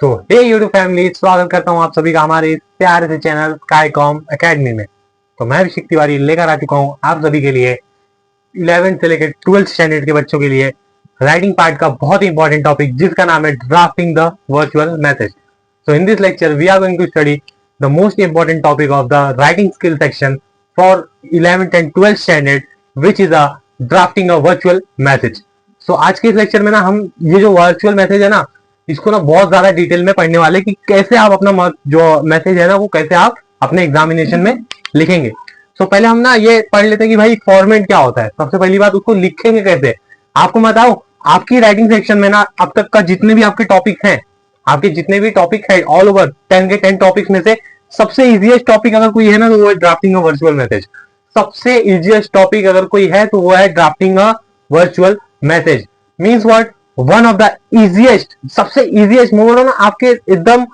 तो हे YouTube family, स्वागत करता हूँ आप सभी का हमारे इस प्यारे से चैनल स्काईकॉम एकेडमी में। तो मैं अभिषेक तिवारी लेकर आ चुका हूँ आप सभी के लिए 11th से लेकर 12th स्टैंडर्ड के बच्चों के लिए राइटिंग पार्ट का बहुत ही इंपॉर्टेंट टॉपिक, जिसका नाम है drafting the virtual message. So in this lecture we are going to study the most important topic of the writing skill section for 11th and 12th standard, which is a drafting a virtual message. So आज के इस lecture में ना हम ये जो virtual message है ना, इसको ना बहुत ज्यादा डिटेल में पढ़ने वाले कि कैसे आप अपना जो मैसेज है ना वो कैसे आप अपने एग्जामिनेशन में लिखेंगे। सो पहले हम ना ये पढ़ लेते हैं कि भाई फॉर्मेट क्या होता है। सबसे पहली बात, उसको लिखेंगे कैसे। आपको बताओ, आपकी राइटिंग सेक्शन में ना अब तक का जितने भी आपके टॉपिक हैं, आपके जितने भी टॉपिक है ऑल ओवर 10 के 10 टॉपिक्स में से सबसे इजीएस्ट टॉपिक अगर कोई है ना तो वो है ड्राफ्टिंग अ वर्चुअल मैसेज। सबसे इजीएस्ट टॉपिक अगर कोई है तो वो है drafting a virtual message. Means what, one of the easiest, सबसे इजीएस्ट बोलो ना, आपके एकदम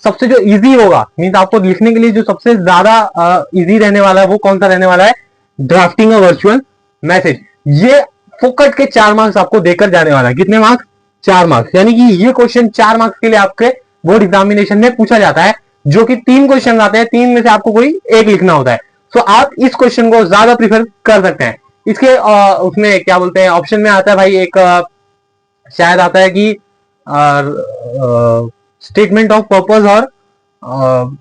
सबसे जो इजी होगा, मीन्स आपको लिखने के लिए जो सबसे ज्यादा इजी रहने वाला है वो कौन सा रहने वाला है, ड्राफ्टिंग अ वर्चुअल मैसेज। ये फोकट के 4 मार्क्स आपको देकर जाने वाला है। कितने मार्क्स? 4 मार्क्स। यानी कि ये क्वेश्चन 4 मार्क्स के लिए आपके बोर्ड एग्जामिनेशन में पूछा जाता है, जो कि 3 क्वेश्चन आते हैं, 3 में से आपको कोई एक लिखना होता है। सो आप इस क्वेश्चन को ज्यादा प्रीफर कर सकते हैं। इसके उसमें क्या बोलते हैं, ऑप्शन में आता है भाई एक शायद आता है कि स्टेटमेंट ऑफ पर्पस और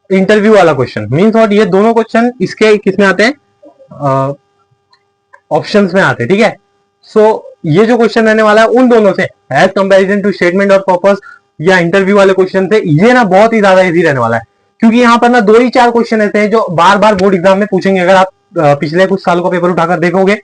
इंटरव्यू वाला क्वेश्चन। मीन्स व्हाट, ये दोनों क्वेश्चन इसके किसमें आते हैं, ऑप्शंस में आते हैं। ठीक है। सो ये जो क्वेश्चन रहने वाला है उन दोनों से एज कंपैरिजन टू स्टेटमेंट और पर्पस या इंटरव्यू वाले क्वेश्चन से, ये ना बहुत ही ज्यादा इजी रहने वाला है। क्योंकि यहाँ पर ना 2 ही 4 क्वेश्चन ऐसे हैं जो बार बार बोर्ड एग्जाम में पूछेंगे। अगर आप पिछले कुछ साल का पेपर उठाकर देखोगे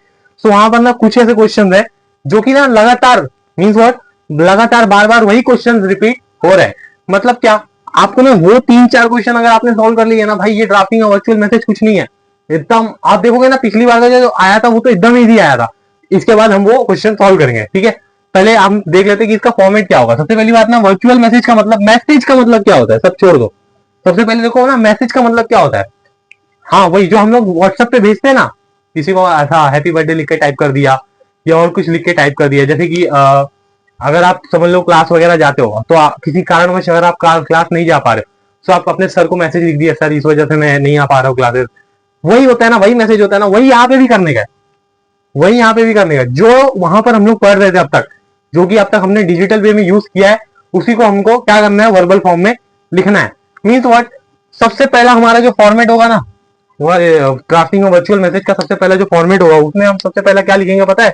तो वहां पर ना कुछ ऐसे क्वेश्चन है जो कि ना लगातार, मीन्स व्हाट, लगातार बार बार वही क्वेश्चन रिपीट हो रहे हैं। मतलब क्या, आपको ना वो 3-4 क्वेश्चन अगर आपने सॉल्व कर लिए ना भाई, ये ड्राफ्टिंग वर्चुअल मैसेज कुछ नहीं है। एकदम आप देखोगे ना, पिछली बार का जो आया था वो तो एकदम इजी आया था। इसके बाद हम वो क्वेश्चन सॉल्व करेंगे। ठीक है। पहले हम देख लेते हैं कि इसका फॉर्मेट क्या होगा। सबसे पहली बात ना, वर्चुअल मैसेज का मतलब, मैसेज का मतलब क्या होता है सब छोड़ दो। सबसे पहले देखो ना, मैसेज का मतलब क्या होता है। हाँ, वही जो हम लोग व्हाट्सएप पे भेजते हैं ना, किसी को ऐसा हैप्पी बर्थडे लिख के टाइप कर दिया या और कुछ लिख के टाइप कर दिया। जैसे कि अगर आप समझ लो क्लास वगैरह जाते हो तो किसी कारणवश अगर आप क्लास नहीं जा पा रहे हो तो आप अपने सर को मैसेज लिख दिया, सर इस वजह से मैं नहीं आ पा रहा हूँ क्लासेस। वही होता है ना, वही मैसेज होता है ना, वही यहाँ पे भी करने का है। वही यहाँ पे भी करने का, जो वहां पर हम लोग पढ़ रहे थे अब तक, जो कि अब तक हमने डिजिटल वे में यूज किया है, उसी को हमको क्या करना है, वर्बल फॉर्म में लिखना है। मीन्स व्हाट, सबसे पहला हमारा जो फॉर्मेट होगा ना, ड्राफ्टिंग वर्चुअल मैसेज का सबसे पहला जो फॉर्मेट होगा, उसमें हम सबसे पहला क्या लिखेंगे पता है?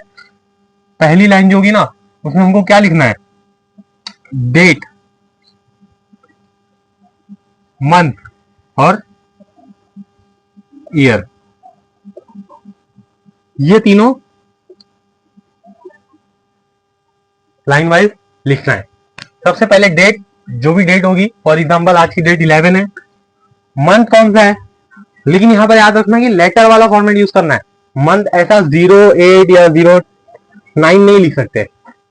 पहली लाइन जो होगी ना, उसमें हमको क्या लिखना है, डेट, मंथ और ईयर। ये तीनों लाइन वाइज लिखना है। सबसे पहले डेट, जो भी डेट होगी, फॉर एग्जांपल आज की डेट 11 है। मंथ कौन सा है, लेकिन यहां पर याद रखना कि लेटर वाला फॉर्मेट यूज करना है। मंथ ऐसा 08 या 09 नहीं लिख सकते।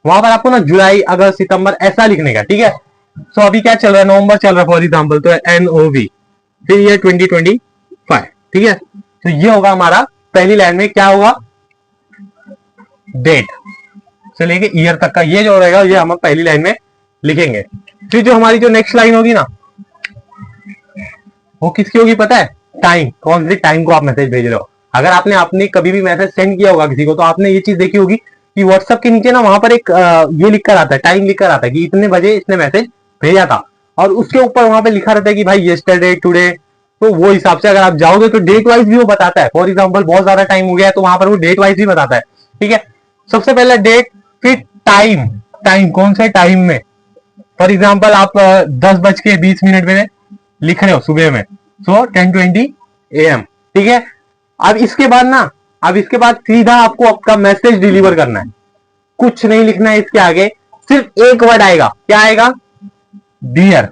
वहां पर आपको ना जुलाई, अगस्त, सितंबर ऐसा लिखने का। ठीक है। सो अभी क्या चल रहा है, नवंबर चल रहा है फॉर एग्जाम्पल, तो NOV, फिर ये 2025। ठीक है। तो ये होगा हमारा पहली लाइन में क्या होगा, डेट से लेके ईयर तक का ये जो रहेगा, ये हम पहली लाइन में लिखेंगे। फिर जो हमारी जो नेक्स्ट लाइन होगी ना, वो किसकी होगी पता है? टाइम, कौन सी टाइम को आप मैसेज भेज रहे हो। अगर आपने कभी भी मैसेज सेंड किया होगा किसी को, तो आपने ये चीज देखी होगी कि व्हाट्सएप के नीचे ना वहां पर एक ये लिखकर आता है, टाइम लिखकर आता है कि इतने बजे इसने मैसेज भेजा था, और उसके ऊपर वहां पे लिखा रहता है कि भाई येस्टरडे, टुडे। तो वो हिसाब से अगर आप जाओगे तो डेट वाइज भी वो बताता है। फॉर एग्जाम्पल बहुत ज्यादा टाइम हो गया है तो वहां पर वो डेट वाइज भी बताता है। ठीक है। सबसे पहले डेट, फिर टाइम, टाइम कौन से टाइम में, फॉर एग्जाम्पल आप 10:20 में लिख रहे हो सुबह में, सो 10:20 AM। ठीक है। अब इसके बाद ना, अब इसके बाद सीधा आपको आपका मैसेज डिलीवर करना है। कुछ नहीं लिखना है इसके आगे, सिर्फ एक वर्ड आएगा। क्या आएगा? डियर।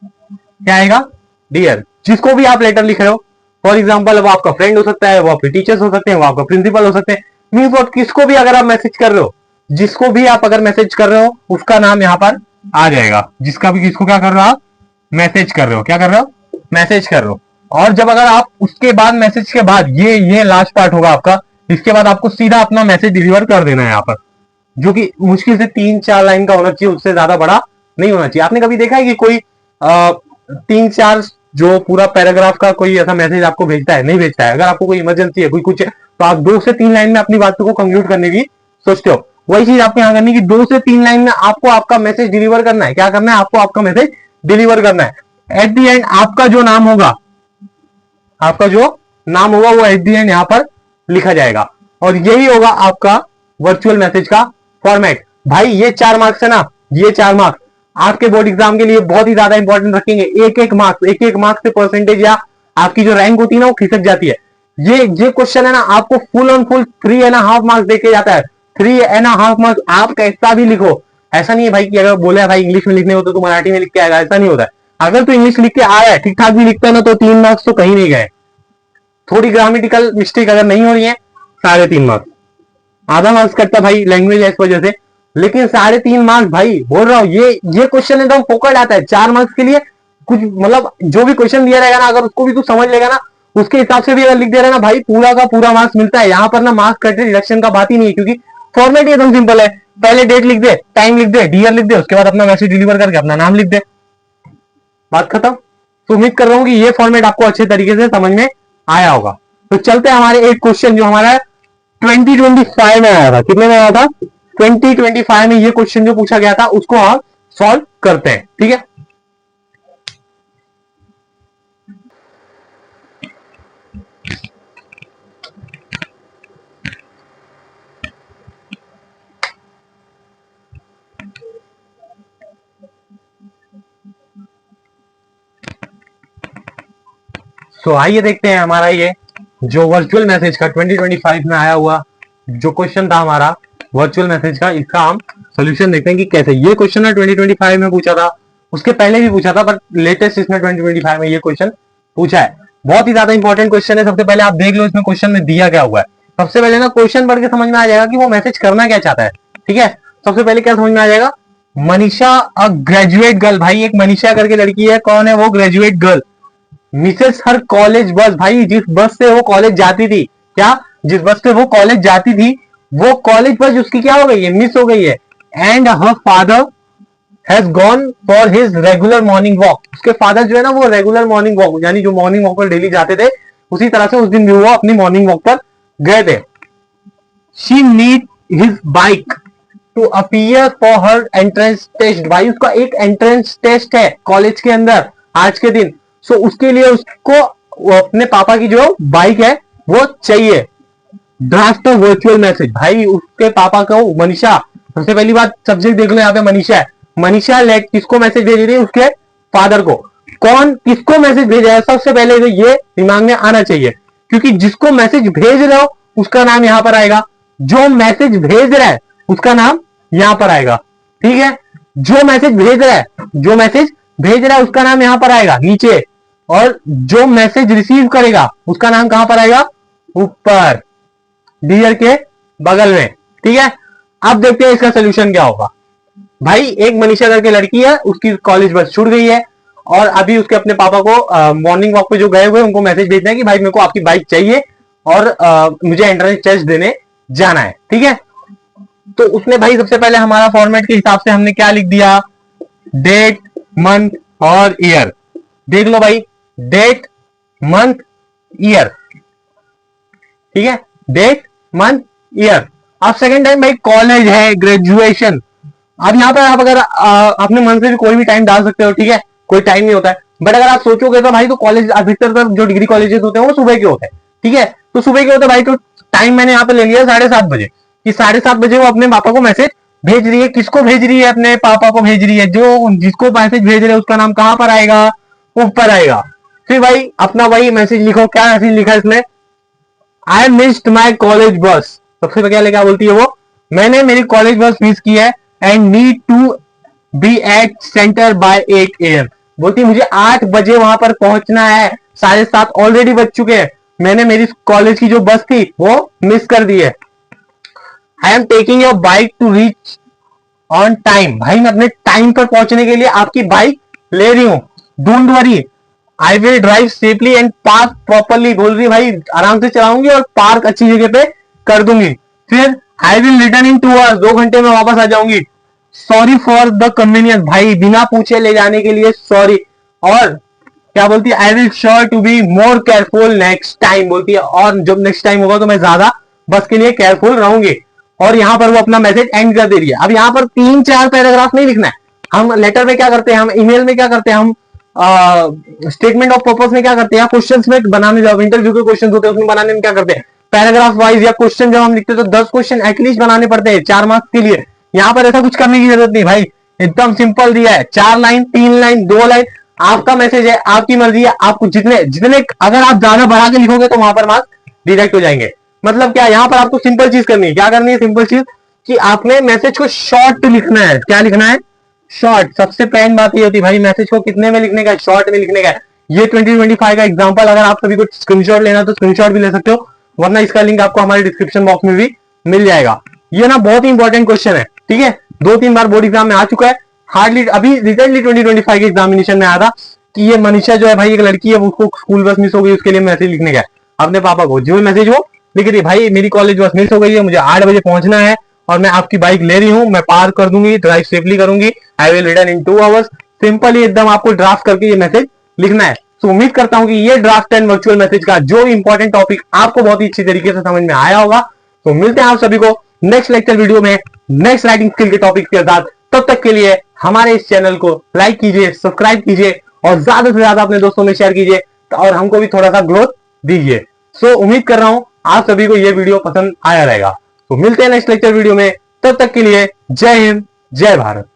क्या आएगा? डियर। जिसको भी आप लेटर लिख रहे हो, फॉर एग्जाम्पल वो आपका फ्रेंड हो सकता है, वो आपके टीचर्स हो सकते हैं, वो आपका प्रिंसिपल हो सकते हैं। मीन्स वो किसको भी अगर आप मैसेज कर रहे हो, जिसको भी आप अगर मैसेज कर रहे हो, उसका नाम यहां पर आ जाएगा। जिसका भी, किसको क्या कर रहे हो आप, मैसेज कर रहे हो। क्या कर रहे हो? मैसेज कर रहे हो। और जब अगर आप उसके बाद, मैसेज के बाद, ये लास्ट पार्ट होगा आपका, इसके बाद आपको सीधा अपना मैसेज डिलीवर कर देना है यहाँ पर, जो कि मुश्किल से 3-4 लाइन का होना चाहिए, उससे ज्यादा बड़ा नहीं होना चाहिए। आपने कभी देखा है कि कोई 3-4 जो पूरा पैराग्राफ का कोई ऐसा मैसेज आपको भेजता है? नहीं भेजता है। अगर आपको कोई इमरजेंसी है, कोई कुछ है, तो आप 2 से 3 लाइन में अपनी बात को कंक्लूड करने की सोचते हो। वही चीज आपको यहाँ करनी कि 2 से 3 लाइन में आपको आपका मैसेज डिलीवर करना है। क्या करना है? आपको आपका मैसेज डिलीवर करना है। एट द एंड आपका जो नाम होगा, आपका जो नाम होगा वो एट द एंड यहां पर लिखा जाएगा, और यही होगा आपका वर्चुअल मैसेज का फॉर्मेट। भाई ये 4 मार्क्स है ना, ये 4 मार्क्स आपके बोर्ड एग्जाम के लिए बहुत ही ज्यादा इंपॉर्टेंट रखेंगे। एक एक मार्क्स से परसेंटेज या आपकी जो रैंक होती है ना वो खिसक जाती है। ये क्वेश्चन है ना, आपको फुल ऑन फुल 3.5 मार्क्स देके जाता है। 3.5 मार्क्स आप कैसा भी लिखो। ऐसा नहीं है भाई कि अगर बोले भाई इंग्लिश में लिखने हो तो मराठी में लिख के आएगा, ऐसा नहीं होता है। अगर तो इंग्लिश लिख के आया है, ठीक ठाक भी लिखता है ना, तो 3 मार्क्स तो कहीं नहीं गए। थोड़ी ग्रामेटिकल मिस्टेक अगर नहीं हो रही है, 3.5 मार्क्स। आधा मार्क्स कटता भाई लैंग्वेज है इस वजह से, लेकिन 3.5 मार्क्स भाई बोल रहा हूं, ये क्वेश्चन एकदम फोकट आता है 4 मार्क्स के लिए। कुछ मतलब जो भी क्वेश्चन दिया रहेगा ना, अगर उसको भी तू समझ लेगा ना, उसके हिसाब से भी अगर लिख दे रहा है ना भाई, पूरा का पूरा मार्क्स मिलता है। यहाँ पर ना मार्क्स कटे डिडक्शन का बात ही नहीं है, क्योंकि फॉर्मेट एकदम सिंपल है। पहले डेट लिख दे, टाइम लिख दे, डियर लिख दे, उसके बाद अपना मैसेज डिलीवर करके अपना नाम लिख दे, बात खत्म। तो उम्मीद कर रहा हूं कि ये फॉर्मेट आपको अच्छे तरीके से समझ में आया होगा। तो चलते हैं हमारे एक क्वेश्चन जो हमारा 2025 में आया था। कितने में आया था? 2025 में ये क्वेश्चन जो पूछा गया था उसको हम सॉल्व करते हैं, ठीक है। तो आइए देखते हैं हमारा ये जो वर्चुअल मैसेज का 2025 में आया हुआ जो क्वेश्चन था हमारा वर्चुअल मैसेज का, इसका हम सोल्यूशन देखते हैं कि कैसे। ये क्वेश्चन ना 2025 में पूछा था, उसके पहले भी पूछा था, पर लेटेस्ट इसमें 2025 में ये क्वेश्चन पूछा है। बहुत ही ज्यादा इंपॉर्टेंट क्वेश्चन है। सबसे पहले आप देख लो इसमें क्वेश्चन में दिया क्या हुआ है। सबसे पहले ना क्वेश्चन पढ़ के समझ में आ जाएगा कि वो मैसेज करना क्या चाहता है, ठीक है। सबसे पहले क्या समझ में आ जाएगा? Manisha a graduate girl. भाई एक मनीषा करके लड़की है, कौन है वो? Graduate girl. मिसेस हर कॉलेज बस। भाई जिस बस से वो कॉलेज जाती थी, क्या जिस बस से वो कॉलेज जाती थी, वो कॉलेज बस उसकी क्या हो गई है? मिस हो गई है। And her father has gone for his regular morning walk. उसके फादर जो है ना वो रेगुलर मॉर्निंग वॉक, यानी जो मॉर्निंग वॉक पर डेली जाते थे, उसी तरह से उस दिन भी वो अपनी मॉर्निंग वॉक पर गए थे। She need his bike to appear for her entrance test. भाई उसका एक एंट्रेंस टेस्ट है कॉलेज के अंदर आज के दिन। सो उसके लिए उसको अपने पापा की जो बाइक है वो चाहिए। Draft virtual message. भाई उसके पापा को मनीषा, सबसे पहली बात सब्जेक्ट देख लो यहाँ पे मनीषा है। मनीषा लेट किसको मैसेज भेज रही है? उसके फादर को। कौन किसको मैसेज भेज रहा है? सबसे पहले तो ये दिमाग में आना चाहिए, क्योंकि जिसको मैसेज भेज रहे हो उसका नाम यहां पर आएगा। जो मैसेज भेज रहा है उसका नाम यहां पर आएगा, ठीक है। जो मैसेज भेज रहा है, जो मैसेज भेज रहा है उसका नाम यहां पर आएगा नीचे, और जो मैसेज रिसीव करेगा उसका नाम कहां पर आएगा? ऊपर, डियर के बगल में, ठीक है। अब देखते हैं इसका सोल्यूशन क्या होगा। भाई एक मनीषा करके लड़की है, उसकी कॉलेज बस छूट गई है, और अभी उसके अपने पापा को मॉर्निंग वॉक पे जो गए हुए उनको मैसेज भेजना है कि भाई मेरे को आपकी बाइक चाहिए और मुझे एंट्रेंस टेस्ट देने जाना है, ठीक है। तो उसने भाई सबसे पहले हमारा फॉर्मेट के हिसाब से हमने क्या लिख दिया? डेट, मंथ और ईयर। देख लो भाई, डेट, मंथ, ईयर, ठीक है। Date, month, year. अब सेकेंड टाइम भाई कॉलेज है, ग्रेजुएशन। अब यहां पर आप अगर अपने मन से भी कोई भी टाइम डाल सकते हो, ठीक है, कोई टाइम नहीं होता है। बट अगर आप सोचोगे तो भाई तो कॉलेज अधिकतर जो डिग्री कॉलेजेस होते हैं वो सुबह के होते हैं, ठीक है। तो सुबह के होते हैं भाई, तो टाइम मैंने यहाँ पे ले लिया 7:30 बजे कि 7:30 बजे वो अपने पापा को मैसेज भेज रही है। किसको भेज रही है? अपने पापा को भेज रही है। जो जिसको मैसेज भेज रहे हैं उसका नाम कहां पर आएगा? ऊपर आएगा। फिर भाई अपना वही मैसेज लिखो। क्या मैसेज लिखा है इसमें? आई मिस्ड माई कॉलेज बस। सबसे पहले क्या बोलती है वो? मैंने मेरी कॉलेज बस मिस की है and need to be at centre by 8 AM। बोलती है मुझे 8 बजे वहां पर पहुंचना है, 7:30 ऑलरेडी बज चुके हैं, मैंने मेरी कॉलेज की जो बस थी वो मिस कर दी है। I am taking your bike to reach on time. भाई मैं अपने टाइम पर पहुंचने के लिए आपकी बाइक ले रही हूं। Don't worry, I will drive safely and park properly. बोल रही भाई आराम से चलाऊंगी और पार्क अच्छी जगह पे कर दूंगी। फिर I will return in 2 hours। 2 घंटे में वापस आ जाऊंगी। सॉरी फॉर द कन्वीनियंस, भाई बिना पूछे ले जाने के लिए सॉरी। और क्या बोलती है, I will sure to be more careful next time बोलती है, और जब नेक्स्ट टाइम होगा तो मैं ज्यादा बस के लिए केयरफुल रहूंगी। और यहां पर वो अपना मैसेज एंड कर दे रही है। अब यहां पर 3-4 पैराग्राफ नहीं लिखना है। हम लेटर में क्या करते हैं, हम ईमेल में क्या करते हैं, हम स्टेटमेंट ऑफ पर्पस में क्या करते हैं, क्वेश्चन में बनाने जाओ, इंटरव्यू के क्वेश्चन होते हैं उसमें बनाने में क्या करते हैं, पैराग्राफ वाइज या क्वेश्चन जब हम लिखते हैं तो 10 क्वेश्चन एटलीस्ट बनाने पड़ते हैं 4 मार्क्स के लिए। यहां पर ऐसा कुछ करने की जरूरत नहीं भाई, एकदम सिंपल दिया है, 4 लाइन, 3 लाइन, 2 लाइन, आपका मैसेज है, आपकी मर्जी है, आपको जितने जितने, अगर आप ज्यादा बढ़ा के लिखोगे तो वहां पर मार्क्स डिडक्ट हो जाएंगे। मतलब क्या, यहां पर आपको सिंपल चीज करनी है, क्या करनी है, सिंपल चीज कि आपने मैसेज को शॉर्ट लिखना है। क्या लिखना है, शॉर्ट। सबसे पहली बात ये होती है भाई, मैसेज को कितने में लिखने का है, शॉर्ट में लिखने का है। ये 2025 का एग्जांपल, अगर आप सभी को स्क्रीनशॉट लेना तो स्क्रीनशॉट भी ले सकते हो, वरना इसका लिंक आपको हमारे डिस्क्रिप्शन बॉक्स में भी मिल जाएगा। ये ना बहुत ही इंपॉर्टेंट क्वेश्चन है, ठीक है, 2-3 बार बोर्ड एग्जाम में आ चुका है। हार्डली अभी रिसेंटली 2025 के एग्जामिनेशन में आया था कि ये मनीषा जो है भाई, एक लड़की है, उसको स्कूल बस मिस हो गई, उसके लिए मैसेज लिखने का है अपने पापा को। जो मैसेज वो लिख रही, भाई मेरी कॉलेज बस मिस हो गई है, मुझे 8 बजे पहुंचना है और मैं आपकी बाइक ले रही हूँ, मैं पार कर दूंगी, ड्राइव सेफली करूंगी, I will return in 2 hours. Simply एकदम आपको ड्राफ्ट करके ये मैसेज लिखना है। तो उम्मीद करता हूं कि ये ड्राफ्ट एंड वर्चुअल मैसेज का जो इंपॉर्टेंट टॉपिक आपको बहुत ही अच्छी तरीके से समझ में आया होगा। तो मिलते हैं आप सभी को नेक्स्ट लेक्चर वीडियो में नेक्स्ट राइटिंग स्किल के टॉपिक के साथ। तब तक के लिए हमारे इस चैनल को लाइक कीजिए, सब्सक्राइब कीजिए और ज्यादा से ज्यादा अपने दोस्तों में शेयर कीजिए और हमको भी थोड़ा सा ग्रोथ दीजिए। सो उम्मीद कर रहा हूं आप सभी को यह वीडियो पसंद आया रहेगा। तो मिलते हैं नेक्स्ट लेक्चर वीडियो में, तब तक के लिए जय हिंद, जय भारत।